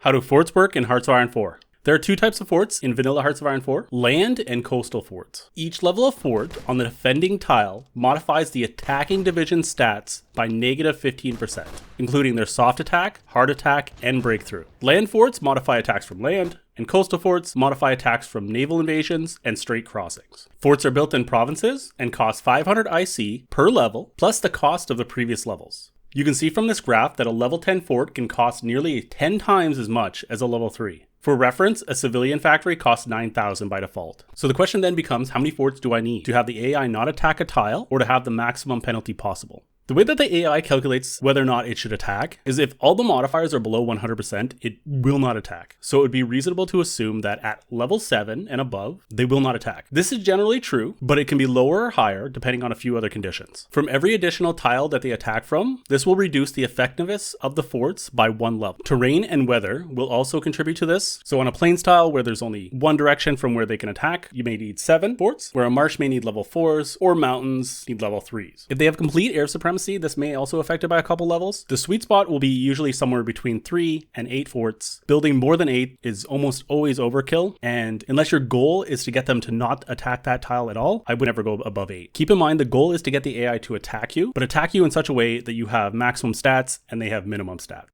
How do forts work in Hearts of Iron 4? There are two types of forts in vanilla Hearts of Iron 4, land and coastal forts. Each level of fort on the defending tile modifies the attacking division stats by negative 15%, including their soft attack, hard attack, and breakthrough. Land forts modify attacks from land, and coastal forts modify attacks from naval invasions and straight crossings. Forts are built in provinces and cost 500 IC per level, plus the cost of the previous levels. You can see from this graph that a level 10 fort can cost nearly 10 times as much as a level 3. For reference, a civilian factory costs 9,000 by default. So the question then becomes, how many forts do I need to have the AI not attack a tile or to have the maximum penalty possible? The way that the AI calculates whether or not it should attack is if all the modifiers are below 100%, it will not attack. So it would be reasonable to assume that at level 7 and above, they will not attack. This is generally true, but it can be lower or higher depending on a few other conditions. From every additional tile that they attack from, this will reduce the effectiveness of the forts by 1 level. Terrain and weather will also contribute to this. So on a plains tile where there's only one direction from where they can attack, you may need 7 forts, where a marsh may need level 4s, or mountains need level 3s. If they have complete air supremacy, this may also affect it by a couple levels. The sweet spot will be usually somewhere between 3 and 8 forts. Building more than 8 is almost always overkill, and unless your goal is to get them to not attack that tile at all, I would never go above 8. Keep in mind the goal is to get the AI to attack you, but attack you in such a way that you have maximum stats and they have minimum stats.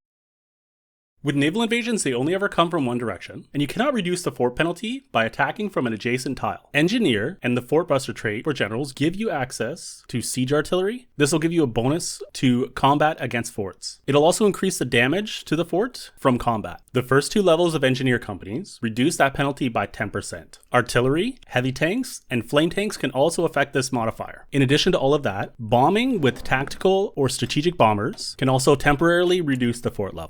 With naval invasions, they only ever come from one direction, and you cannot reduce the fort penalty by attacking from an adjacent tile. Engineer and the Fort Buster trait for generals give you access to siege artillery. This will give you a bonus to combat against forts. It'll also increase the damage to the fort from combat. The first 2 levels of engineer companies reduce that penalty by 10%. Artillery, heavy tanks, and flame tanks can also affect this modifier. In addition to all of that, bombing with tactical or strategic bombers can also temporarily reduce the fort level.